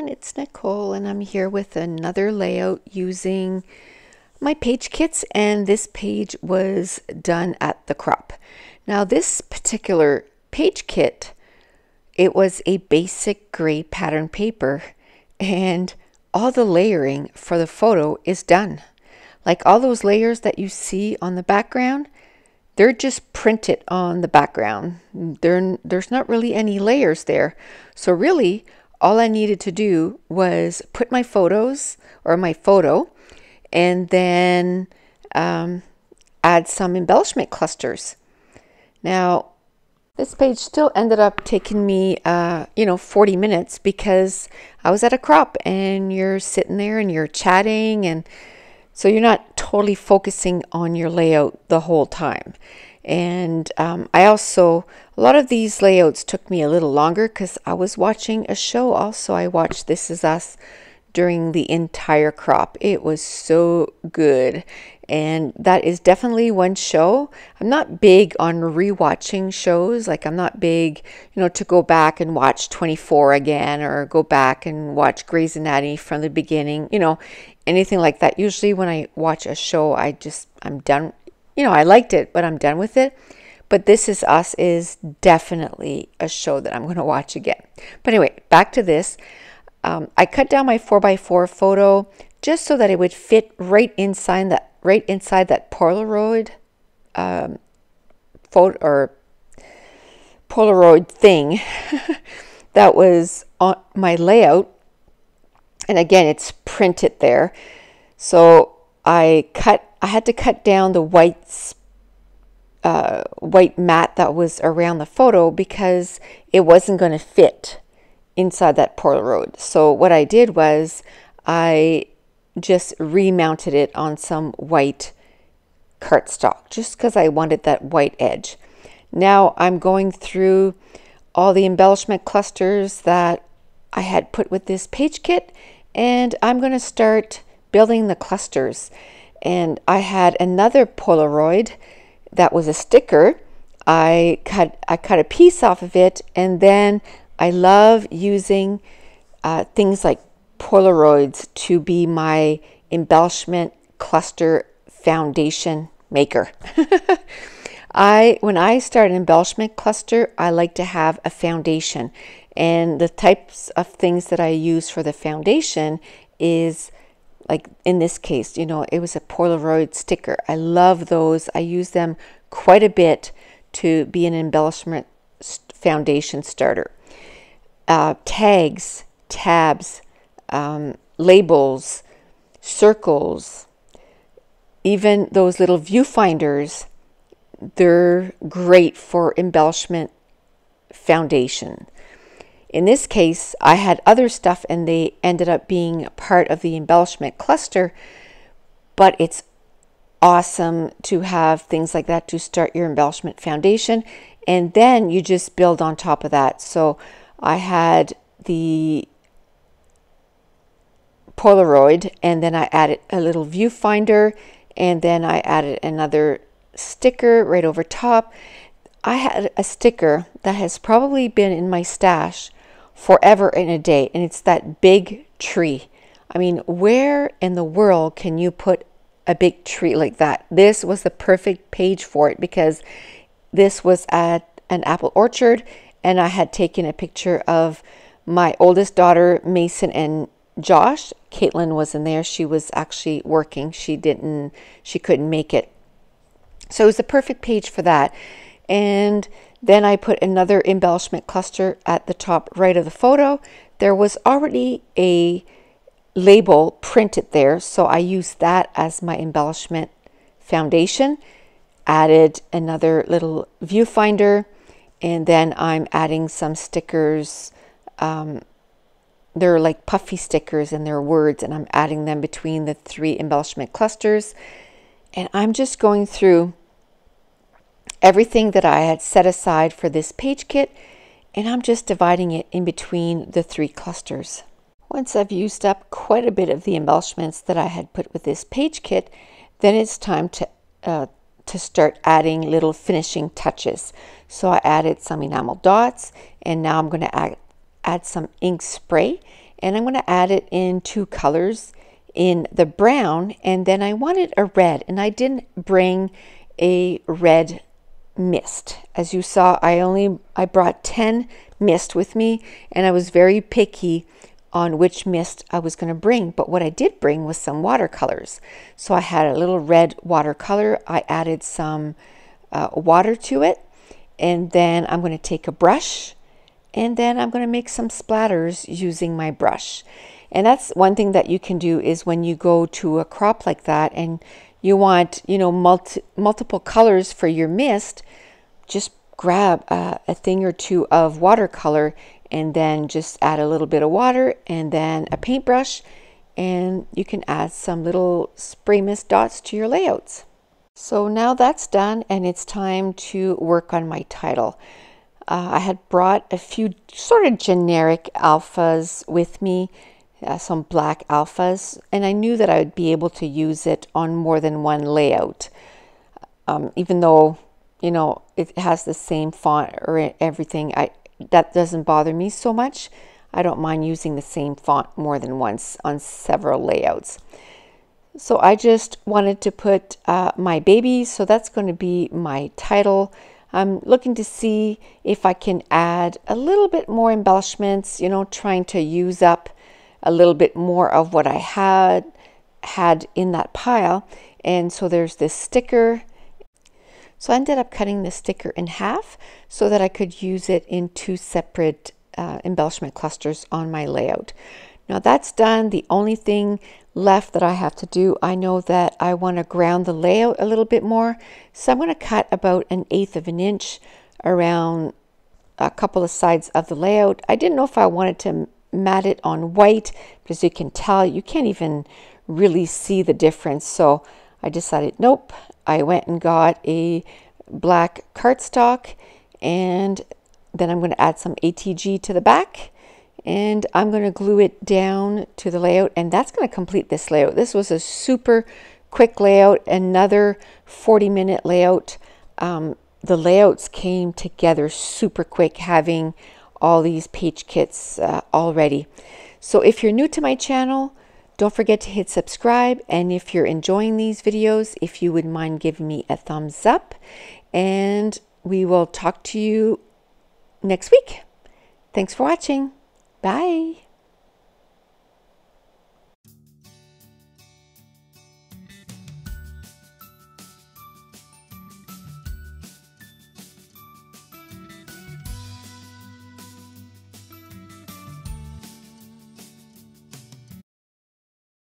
everyone, it's Nicole and I'm here with another layout using my page kits, and this page was done at the crop. Now this particular page kit, it was a basic gray pattern paper and all the layering for the photo is done. Like all those layers that you see on the background, they're just printed on the background. There's not really any layers there. So really, all I needed to do was put my photos or my photo and then add some embellishment clusters. Now, this page still ended up taking me, 40 minutes because I was at a crop and you're sitting there and you're chatting, and so you're not totally focusing on your layout the whole time. And a lot of these layouts took me a little longer because I was watching a show also. I watched This Is Us during the entire crop. It was so good. And that is definitely one show. I'm not big on rewatching shows. Like I'm not big, to go back and watch 24 again or go back and watch Grey's Anatomy from the beginning, anything like that. Usually when I watch a show, I'm done. I liked it, but I'm done with it. But This Is Us is definitely a show that I'm going to watch again. But anyway, back to this. I cut down my 4x4 photo just so that it would fit right inside that Polaroid photo or Polaroid thing that was on my layout. And again, it's printed there. So I had to cut down the white mat that was around the photo because it wasn't going to fit inside that Polaroid. So what I did was I just remounted it on some white cardstock just because I wanted that white edge. Now I'm going through all the embellishment clusters that I had put with this page kit, and I'm going to start building the clusters. And I had another Polaroid that was a sticker. I cut a piece off of it, and then I love using things like Polaroids to be my embellishment cluster foundation maker. When I start an embellishment cluster, I like to have a foundation, and the types of things that I use for the foundation is, like in this case, it was a Polaroid sticker. I love those. I use them quite a bit to be an embellishment foundation starter. Tags, tabs, labels, circles, even those little viewfinders, they're great for embellishment foundation. In this case, I had other stuff and they ended up being part of the embellishment cluster, but it's awesome to have things like that to start your embellishment foundation, and then you just build on top of that. So I had the Polaroid, and then I added a little viewfinder, and then I added another sticker right over top. I had a sticker that has probably been in my stash forever and a day, and it's that big tree. I mean, where in the world can you put a big tree like that? This was the perfect page for it because this was at an apple orchard, and I had taken a picture of my oldest daughter, Mason, and Josh. Caitlin wasn't there. She was actually working. She couldn't make it. So it was the perfect page for that. And then I put another embellishment cluster at the top right of the photo. There was already a label printed there, so I used that as my embellishment foundation. Added another little viewfinder, and then I'm adding some stickers. They're like puffy stickers and they're words, and I'm adding them between the three embellishment clusters. And I'm just going through everything that I had set aside for this page kit, and I'm just dividing it in between the three clusters. Once I've used up quite a bit of the embellishments that I had put with this page kit, then it's time to start adding little finishing touches. So I added some enamel dots, and now I'm going to add some ink spray, and I'm going to add it in 2 colors, in the brown, and then I wanted a red, and I didn't bring a red mist. As you saw, I brought 10 mist with me, and I was very picky on which mist I was going to bring. But what I did bring was some watercolors. So I had a little red watercolor. I added some water to it, and then I'm going to take a brush, and then I'm going to make some splatters using my brush. And that's one thing that you can do, is when you go to a crop like that and you want, multiple colors for your mist, just grab a thing or 2 of watercolor, and then just add a little bit of water and then a paintbrush, and you can add some little spray mist dots to your layouts. So now that's done, and it's time to work on my title. I had brought a few sort of generic alphas with me, some black alphas, and I knew that I would be able to use it on more than one layout. Even though, it has the same font or everything, that doesn't bother me so much. I don't mind using the same font more than once on several layouts. So I just wanted to put my baby, so that's going to be my title. I'm looking to see if I can add a little bit more embellishments, trying to use up a little bit more of what I had in that pile. And so there's this sticker. So I ended up cutting the sticker in half so that I could use it in 2 separate embellishment clusters on my layout. Now that's done. The only thing left that I have to do, I know that I want to ground the layout a little bit more. So I'm going to cut about 1/8 of an inch around a couple of sides of the layout. I didn't know if I wanted to mat it on white, but as you can tell, you can't even really see the difference. So I decided, nope. I went and got a black cardstock, and then I'm going to add some ATG to the back, and I'm going to glue it down to the layout, and that's going to complete this layout. This was a super quick layout, another 40-minute layout. The layouts came together super quick, having all these page kits already. So if you're new to my channel, don't forget to hit subscribe, and if you're enjoying these videos, if you would mind giving me a thumbs up, and we will talk to you next week. Thanks for watching. Bye.